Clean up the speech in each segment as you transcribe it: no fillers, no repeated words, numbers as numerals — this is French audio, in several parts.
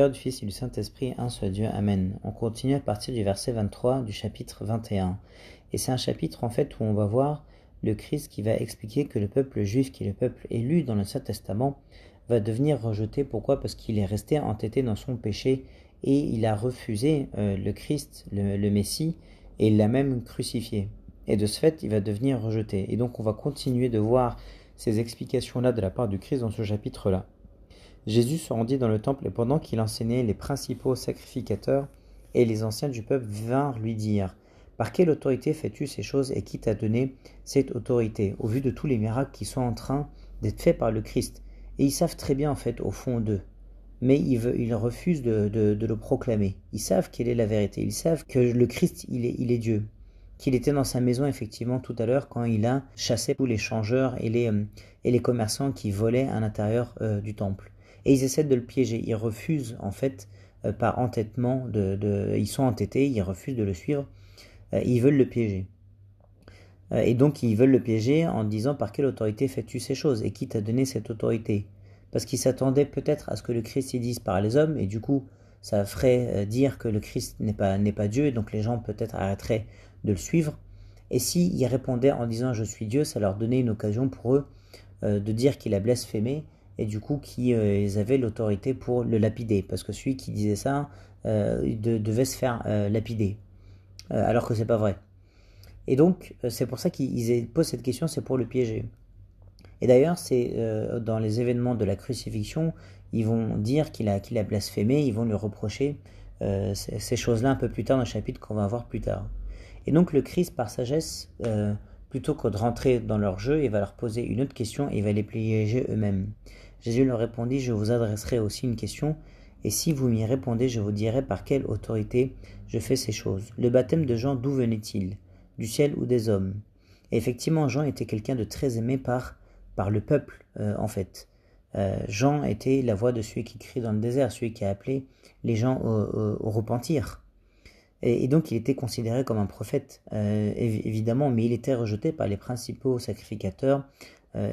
Père, du Fils et du Saint-Esprit, un seul Dieu, Amen. On continue à partir du verset 23 du chapitre 21. Et c'est un chapitre en fait où on va voir le Christ qui va expliquer que le peuple juif, qui est le peuple élu dans l'Ancien Testament, va devenir rejeté. Pourquoi ? Parce qu'il est resté entêté dans son péché et il a refusé le Christ, le Messie, et il l'a même crucifié. Et de ce fait, il va devenir rejeté. Et donc on va continuer de voir ces explications-là de la part du Christ dans ce chapitre-là. Jésus se rendit dans le temple et pendant qu'il enseignait, les principaux sacrificateurs et les anciens du peuple vinrent lui dire : « Par quelle autorité fais-tu ces choses et qui t'a donné cette autorité ? » Au vu de tous les miracles qui sont en train d'être faits par le Christ. Et ils savent très bien en fait au fond d'eux. Mais ils refusent de le proclamer. Ils savent quelle est la vérité. Ils savent que le Christ, il est Dieu. Qu'il était dans sa maison effectivement tout à l'heure quand il a chassé tous les changeurs et les commerçants qui volaient à l'intérieur du temple. Et ils essaient de le piéger. Ils refusent en fait par entêtement, ils sont entêtés, ils refusent de le suivre. Ils veulent le piéger. Et donc ils veulent le piéger en disant : « Par quelle autorité fais-tu ces choses ? Et qui t'a donné cette autorité ? » Parce qu'ils s'attendaient peut-être à ce que le Christ y dise par les hommes, et du coup ça ferait dire que le Christ n'est pas Dieu, et donc les gens peut-être arrêteraient de le suivre. Et s'ils répondaient en disant « Je suis Dieu », ça leur donnait une occasion pour eux de dire qu'il a blasphémé, et du coup qu'ils avaient l'autorité pour le lapider, parce que celui qui disait ça devait se faire lapider, alors que c'est pas vrai. Et donc c'est pour ça qu'ils posent cette question, c'est pour le piéger. Et d'ailleurs c'est dans les événements de la crucifixion, ils vont dire qu'il a blasphémé, ils vont lui reprocher ces choses-là un peu plus tard dans le chapitre qu'on va voir plus tard. Et donc le Christ, par sagesse, plutôt que de rentrer dans leur jeu, il va leur poser une autre question et il va les piéger eux-mêmes. Jésus leur répondit : « Je vous adresserai aussi une question, et si vous m'y répondez, je vous dirai par quelle autorité je fais ces choses. Le baptême de Jean, d'où venait-il ? Du ciel ou des hommes ? » Et effectivement, Jean était quelqu'un de très aimé par le peuple, en fait. Jean était la voix de celui qui crie dans le désert, celui qui a appelé les gens au repentir. Et donc il était considéré comme un prophète, évidemment, mais il était rejeté par les principaux sacrificateurs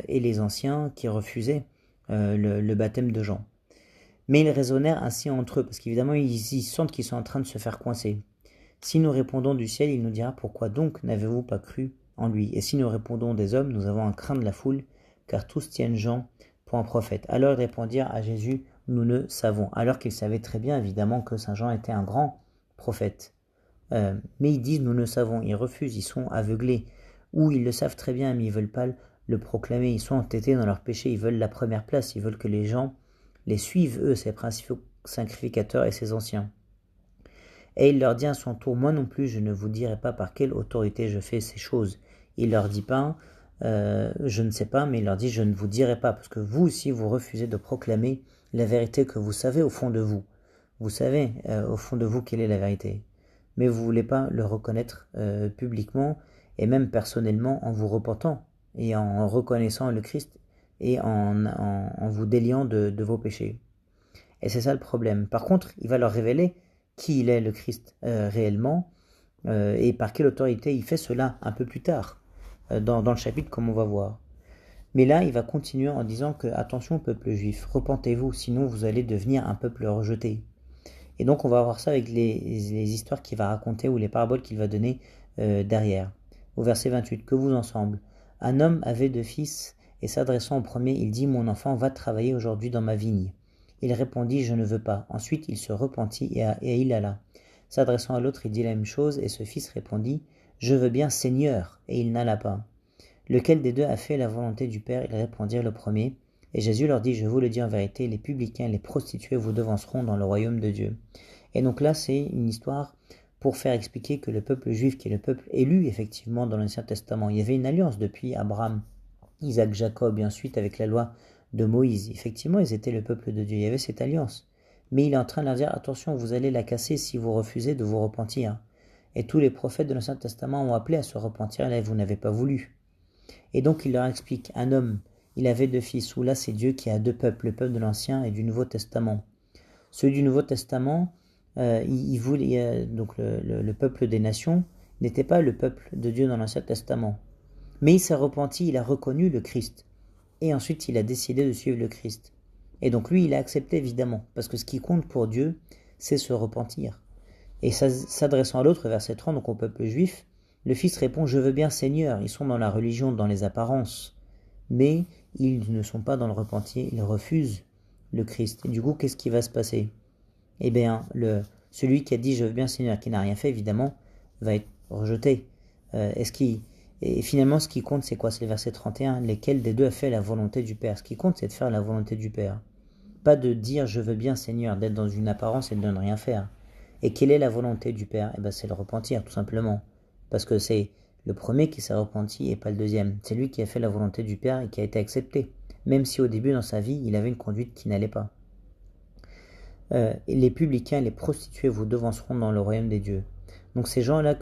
et les anciens qui refusaient le baptême de Jean. Mais ils raisonnèrent ainsi entre eux, parce qu'évidemment ils sentent qu'ils sont en train de se faire coincer. Si nous répondons du ciel, il nous dira : « Pourquoi donc n'avez-vous pas cru en lui ? Et si nous répondons des hommes, nous avons un craint de la foule, car tous tiennent Jean pour un prophète. » Alors ils répondirent à Jésus : « Nous ne savons. » Alors qu'ils savaient très bien évidemment que Saint Jean était un grand prophète. Mais ils disent : « Nous ne savons », ils refusent, ils sont aveuglés, ou ils le savent très bien, mais ils ne veulent pas le proclamer, ils sont entêtés dans leur péché, ils veulent la première place, ils veulent que les gens les suivent, eux, ces principaux sacrificateurs et ces anciens. Et il leur dit à son tour : « Moi non plus, je ne vous dirai pas par quelle autorité je fais ces choses. » Il leur dit pas je ne sais pas, mais il leur dit : « Je ne vous dirai pas, parce que vous aussi, vous refusez de proclamer la vérité que vous savez au fond de vous. Vous savez au fond de vous quelle est la vérité. Mais vous ne voulez pas le reconnaître publiquement et même personnellement en vous repentant et en reconnaissant le Christ et en vous déliant de vos péchés. » Et c'est ça le problème. Par contre, il va leur révéler qui il est, le Christ, réellement, et par quelle autorité il fait cela un peu plus tard, dans le chapitre comme on va voir. Mais là, il va continuer en disant que, attention peuple juif, repentez-vous, sinon vous allez devenir un peuple rejeté. Et donc on va voir ça avec les histoires qu'il va raconter ou les paraboles qu'il va donner derrière. Au verset 28, que vous ensemble. Un homme avait 2 fils, et s'adressant au premier, il dit : « Mon enfant va travailler aujourd'hui dans ma vigne. » Il répondit : « Je ne veux pas. » Ensuite il se repentit et il alla. S'adressant à l'autre, il dit la même chose, et ce fils répondit : « Je veux bien, Seigneur. » Et il n'alla pas. Lequel des deux a fait la volonté du Père ? Ils répondirent : « Le premier. » Et Jésus leur dit : « Je vous le dis en vérité, les publicains et les prostituées vous devanceront dans le royaume de Dieu. » Et donc là, c'est une histoire pour faire expliquer que le peuple juif, qui est le peuple élu effectivement dans l'Ancien Testament, il y avait une alliance depuis Abraham, Isaac, Jacob, et ensuite avec la loi de Moïse. Effectivement, ils étaient le peuple de Dieu, il y avait cette alliance. Mais il est en train de leur dire : « Attention, vous allez la casser si vous refusez de vous repentir. » Et tous les prophètes de l'Ancien Testament ont appelé à se repentir, et là, vous n'avez pas voulu. Et donc il leur explique, un homme, il avait 2 fils, où là c'est Dieu qui a 2 peuples, le peuple de l'Ancien et du Nouveau Testament. Celui du Nouveau Testament, il voulait, donc le peuple des nations n'était pas le peuple de Dieu dans l'Ancien Testament. Mais il s'est repenti, il a reconnu le Christ. Et ensuite il a décidé de suivre le Christ. Et donc lui, il a accepté évidemment, parce que ce qui compte pour Dieu, c'est se repentir. Et s'adressant à l'autre, verset 30, donc au peuple juif, le Fils répond « Je veux bien Seigneur ». Ils sont dans la religion, dans les apparences, mais ils ne sont pas dans le repentir, ils refusent le Christ. Et du coup, qu'est-ce qui va se passer? Eh bien, celui qui a dit « Je veux bien Seigneur », qui n'a rien fait, évidemment, va être rejeté. Et finalement, ce qui compte, c'est quoi? C'est le verset 31. Lesquels des deux a fait la volonté du Père? Ce qui compte, c'est de faire la volonté du Père. Pas de dire « Je veux bien Seigneur », d'être dans une apparence et de ne rien faire. Et quelle est la volonté du Père? Eh bien, c'est le repentir, tout simplement. Parce que c'est le premier qui s'est repenti et pas le deuxième. C'est lui qui a fait la volonté du Père et qui a été accepté. Même si au début, dans sa vie, il avait une conduite qui n'allait pas. Les publicains et les prostituées vous devanceront dans le royaume des dieux. Donc ces gens-là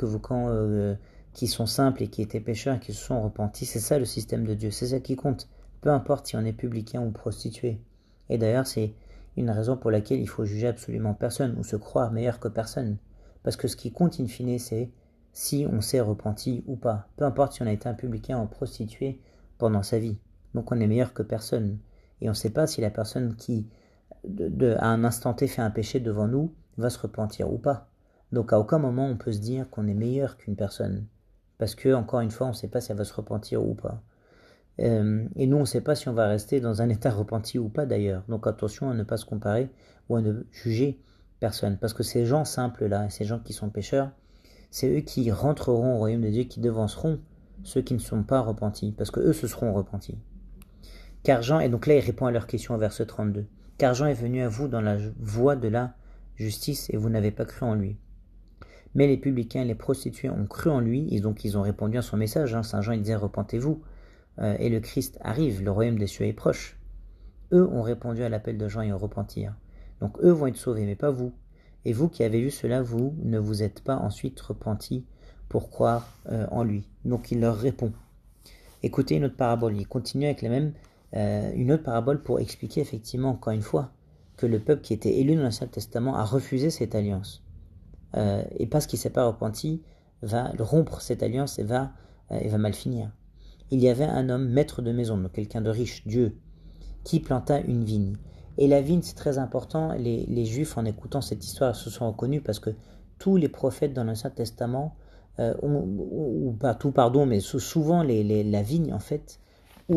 qui sont simples et qui étaient pécheurs et qui se sont repentis, c'est ça le système de Dieu, c'est ça qui compte. Peu importe si on est publicain ou prostitué. Et d'ailleurs, c'est une raison pour laquelle il faut juger absolument personne ou se croire meilleur que personne. Parce que ce qui compte in fine, c'est si on s'est repenti ou pas. Peu importe si on a été un publicain ou prostitué pendant sa vie. Donc on est meilleur que personne. Et on ne sait pas si la personne qui, à un instant T, fait un péché devant nous, va se repentir ou pas. Donc à aucun moment on peut se dire qu'on est meilleur qu'une personne. Parce que, encore une fois, on ne sait pas si elle va se repentir ou pas. Et nous, on ne sait pas si on va rester dans un état repenti ou pas d'ailleurs. Donc attention à ne pas se comparer ou à ne juger personne. Parce que ces gens simples-là, ces gens qui sont pécheurs, c'est eux qui rentreront au royaume de Dieu, qui devanceront ceux qui ne sont pas repentis. Parce que eux se seront repentis. Car Jean, et donc là il répond à leur question au verset 32. Car Jean est venu à vous dans la voie de la justice et vous n'avez pas cru en lui. Mais les publicains et les prostituées ont cru en lui, et donc ils ont répondu à son message. Saint Jean il disait « Repentez-vous ». Et le Christ arrive, le royaume des cieux est proche. Eux ont répondu à l'appel de Jean et au repentir. Donc eux vont être sauvés, mais pas vous. Et vous qui avez vu cela, vous ne vous êtes pas ensuite repentis pour croire en lui. Donc il leur répond. Écoutez une autre parabole. Il continue avec une autre parabole pour expliquer effectivement, encore une fois, que le peuple qui était élu dans l'Ancien Testament a refusé cette alliance. Et parce qu'il ne s'est pas repenti, va rompre cette alliance et va mal finir. Il y avait un homme maître de maison, donc quelqu'un de riche, Dieu, qui planta une vigne. Et la vigne, c'est très important. Les Juifs, en écoutant cette histoire, se sont reconnus parce que tous les prophètes dans l'Ancien Testament, ou pas tout, pardon, mais souvent la vigne, en fait, est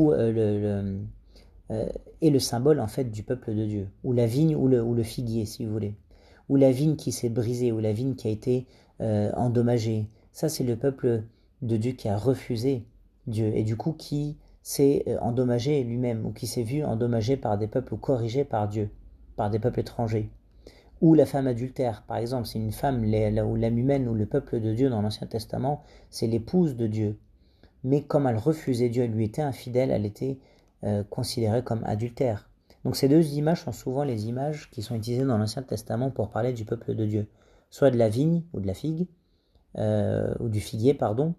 le symbole, en fait, du peuple de Dieu. Ou la vigne, ou le figuier, si vous voulez. Ou la vigne qui s'est brisée, ou la vigne qui a été endommagée. Ça, c'est le peuple de Dieu qui a refusé Dieu, et du coup qui s'est endommagé lui-même, ou qui s'est vu endommagé par des peuples ou corrigé par Dieu, par des peuples étrangers. Ou la femme adultère, par exemple, c'est une femme, ou l'âme humaine, ou le peuple de Dieu dans l'Ancien Testament, c'est l'épouse de Dieu. Mais comme elle refusait Dieu, elle lui était infidèle, elle était considérée comme adultère. Donc ces deux images sont souvent les images qui sont utilisées dans l'Ancien Testament pour parler du peuple de Dieu. Soit de la vigne, ou de la figue, ou du figuier, pardon,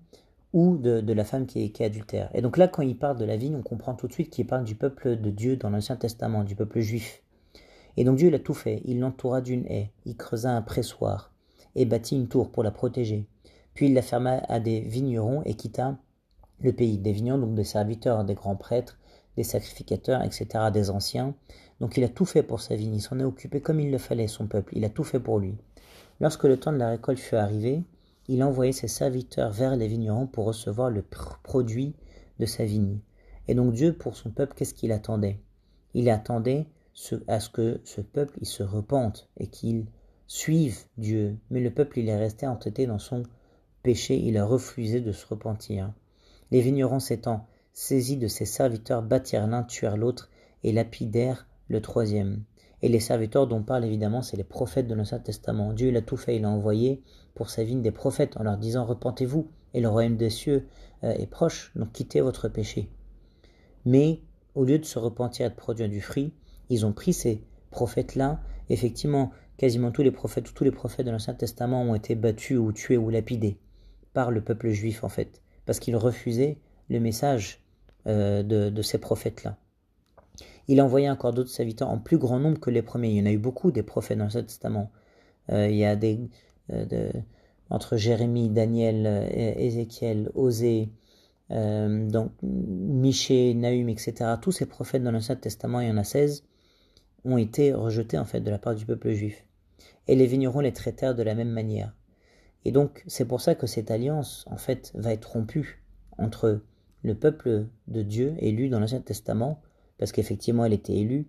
ou de la femme qui est adultère. Et donc là, quand il parle de la vigne, on comprend tout de suite qu'il parle du peuple de Dieu dans l'Ancien Testament, du peuple juif. Et donc Dieu, il a tout fait. Il l'entoura d'une haie, il creusa un pressoir, et bâtit une tour pour la protéger. Puis il la ferma à des vignerons et quitta le pays. Des vignerons, donc des serviteurs, des grands prêtres, des sacrificateurs, etc., des anciens. Donc il a tout fait pour sa vigne, il s'en est occupé comme il le fallait, son peuple. Il a tout fait pour lui. Lorsque le temps de la récolte fut arrivé, il envoyait ses serviteurs vers les vignerons pour recevoir le produit de sa vigne. Et donc Dieu, pour son peuple, qu'est-ce qu'il attendait? Il attendait à ce que ce peuple il se repente et qu'il suive Dieu. Mais le peuple, il est resté entêté dans son péché, il a refusé de se repentir. Les vignerons s'étant saisis de ses serviteurs, battirent l'un, tuèrent l'autre et lapidèrent le troisième. Et les serviteurs dont parle évidemment, c'est les prophètes de l'Ancien Testament. Dieu, il a tout fait, il a envoyé pour sa vigne des prophètes en leur disant « Repentez-vous, et le royaume des cieux est proche, donc quittez votre péché. » Mais au lieu de se repentir et de produire du fruit, ils ont pris ces prophètes-là. Effectivement, quasiment tous les prophètes de l'Ancien Testament ont été battus ou tués ou lapidés par le peuple juif en fait, parce qu'ils refusaient le message de ces prophètes-là. Il a envoyé encore d'autres serviteurs en plus grand nombre que les premiers. Il y en a eu beaucoup des prophètes dans l'Ancien Testament. Il y a entre Jérémie, Daniel, Ézéchiel, Osée, donc Michée, Nahum, etc. Tous ces prophètes dans l'Ancien Testament, il y en a 16. ont été rejetés en fait de la part du peuple juif. Et les vignerons les traitèrent de la même manière. Et donc c'est pour ça que cette alliance en fait va être rompue entre le peuple de Dieu élu dans l'Ancien Testament, parce qu'effectivement elle était élue,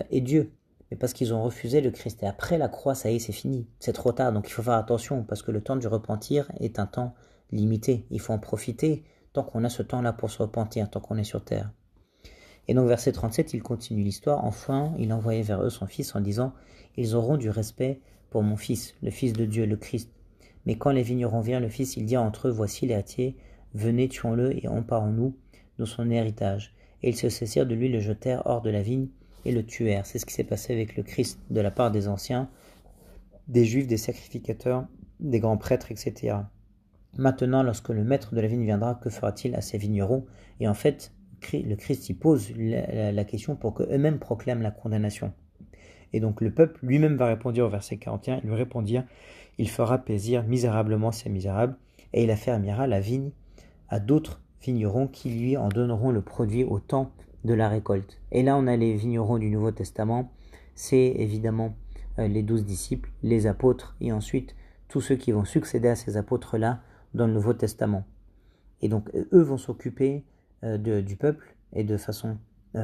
et Dieu. Mais parce qu'ils ont refusé le Christ. Et après la croix, ça y est, c'est fini. C'est trop tard, donc il faut faire attention, parce que le temps du repentir est un temps limité. Il faut en profiter tant qu'on a ce temps-là pour se repentir, tant qu'on est sur terre. Et donc verset 37, il continue l'histoire. Enfin, il envoyait vers eux son fils en disant « Ils auront du respect pour mon fils, le fils de Dieu, le Christ. » Mais quand les vignerons virent le fils, il dit entre eux « Voici l'héritier, venez, tuons-le et emparons-nous de son héritage. » Et ils se saisirent de lui, le jetèrent hors de la vigne et le tuèrent. C'est ce qui s'est passé avec le Christ de la part des anciens, des Juifs, des sacrificateurs, des grands prêtres, etc. Maintenant, lorsque le maître de la vigne viendra, que fera-t-il à ces vignerons? Et en fait, le Christ y pose la question pour qu'eux-mêmes proclament la condamnation. Et donc le peuple lui-même va répondre au verset 41, il lui répondirent, il fera paisir misérablement ces misérables, et il affermira la vigne à d'autres vignerons qui lui en donneront le produit au temps de la récolte. Et là on a les vignerons du Nouveau Testament, c'est évidemment les 12 disciples, les apôtres, et ensuite tous ceux qui vont succéder à ces apôtres-là dans le Nouveau Testament. Et donc eux vont s'occuper du peuple et de façon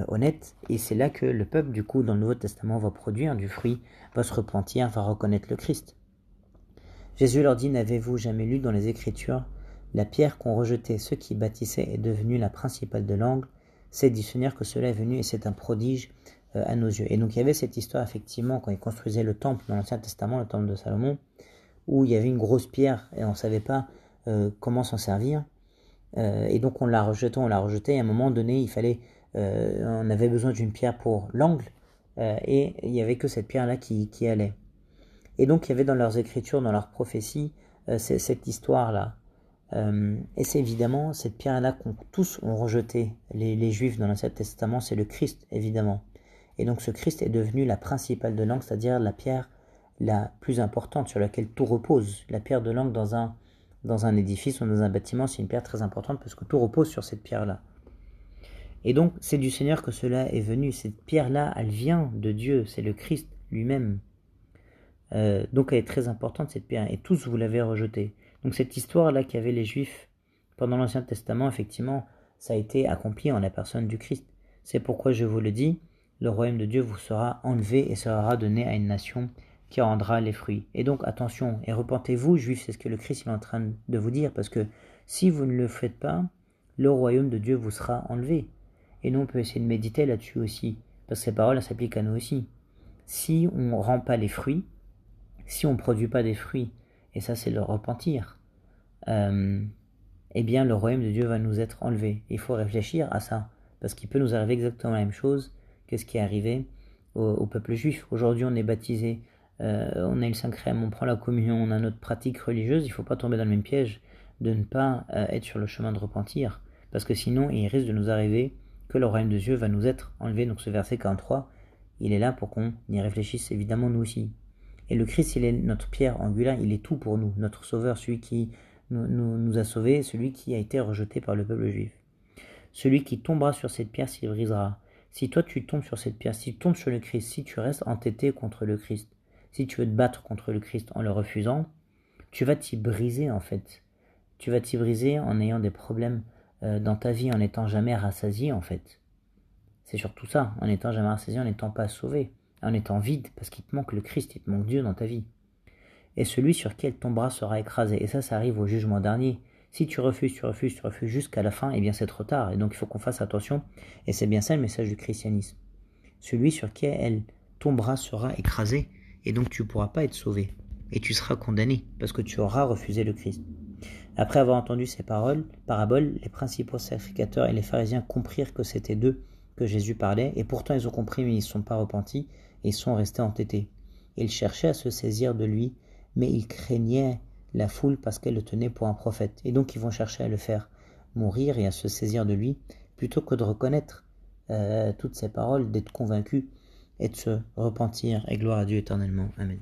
honnête, et c'est là que le peuple du coup dans le Nouveau Testament va produire du fruit, va se repentir, va reconnaître le Christ. Jésus leur dit, n'avez-vous jamais lu dans les Écritures, la pierre qu'ont rejetée ceux qui bâtissaient est devenue la principale de l'angle, c'est du Seigneur que cela est venu et c'est un prodige à nos yeux. Et donc il y avait cette histoire effectivement quand ils construisaient le temple dans l'Ancien Testament, le temple de Salomon, où il y avait une grosse pierre et on ne savait pas comment s'en servir. Et donc on l'a rejeté, et à un moment donné, on avait besoin d'une pierre pour l'angle, et il n'y avait que cette pierre-là qui allait. Et donc il y avait dans leurs écritures, dans leurs prophéties, cette histoire-là. Et c'est évidemment cette pierre-là qu'on tous ont rejeté, les Juifs dans l'Ancien Testament, c'est le Christ, évidemment. Et donc ce Christ est devenu la principale de l'angle, c'est-à-dire la pierre la plus importante sur laquelle tout repose. La pierre de l'angle dans un édifice ou dans un bâtiment, c'est une pierre très importante parce que tout repose sur cette pierre-là. Et donc, c'est du Seigneur que cela est venu. Cette pierre-là, elle vient de Dieu, c'est le Christ lui-même. Donc, elle est très importante, cette pierre, et tous vous l'avez rejetée. Donc, cette histoire-là qu'avaient les Juifs pendant l'Ancien Testament, effectivement, ça a été accompli en la personne du Christ. C'est pourquoi je vous le dis, le royaume de Dieu vous sera enlevé et sera donné à une nation qui rendra les fruits. Et donc attention, et repentez-vous, Juifs, c'est ce que le Christ est en train de vous dire, parce que si vous ne le faites pas, le royaume de Dieu vous sera enlevé. Et nous on peut essayer de méditer là-dessus aussi, parce que ces paroles s'appliquent à nous aussi. Si on ne rend pas les fruits, si on ne produit pas des fruits, et ça c'est le repentir, eh bien le royaume de Dieu va nous être enlevé. Il faut réfléchir à ça, parce qu'il peut nous arriver exactement la même chose que ce qui est arrivé au peuple juif. Aujourd'hui on est baptisé, on a le Saint-Crème, on prend la communion, on a notre pratique religieuse, il ne faut pas tomber dans le même piège de ne pas être sur le chemin de repentir, parce que sinon il risque de nous arriver que le royaume de Dieu va nous être enlevé. Donc ce verset 43, il est là pour qu'on y réfléchisse évidemment nous aussi. Et le Christ, il est notre pierre angulaire, il est tout pour nous, notre sauveur, celui qui nous a sauvés, celui qui a été rejeté par le peuple juif. Celui qui tombera sur cette pierre s'y brisera. Si toi tu tombes sur cette pierre, si tu tombes sur le Christ, si tu restes entêté contre le Christ, si tu veux te battre contre le Christ en le refusant, tu vas t'y briser en fait. Tu vas t'y briser en ayant des problèmes dans ta vie, en n'étant jamais rassasié en fait. C'est surtout ça, en n'étant jamais rassasié, en n'étant pas sauvé, en étant vide, parce qu'il te manque le Christ, il te manque Dieu dans ta vie. Et celui sur qui elle tombera sera écrasé. Et ça arrive au jugement dernier. Si tu refuses jusqu'à la fin, eh bien c'est trop tard. Et donc il faut qu'on fasse attention. Et c'est bien ça le message du christianisme. Celui sur qui elle tombera sera écrasé. Et donc tu ne pourras pas être sauvé. Et tu seras condamné, parce que tu auras refusé le Christ. Après avoir entendu ces paraboles, les principaux sacrificateurs et les pharisiens comprirent que c'était d'eux que Jésus parlait. Et pourtant ils ont compris, mais ils ne sont pas repentis. Et ils sont restés entêtés. Ils cherchaient à se saisir de lui, mais ils craignaient la foule parce qu'elle le tenait pour un prophète. Et donc ils vont chercher à le faire mourir et à se saisir de lui, plutôt que de reconnaître toutes ces paroles, d'être convaincus et de se repentir. Et gloire à Dieu éternellement. Amen.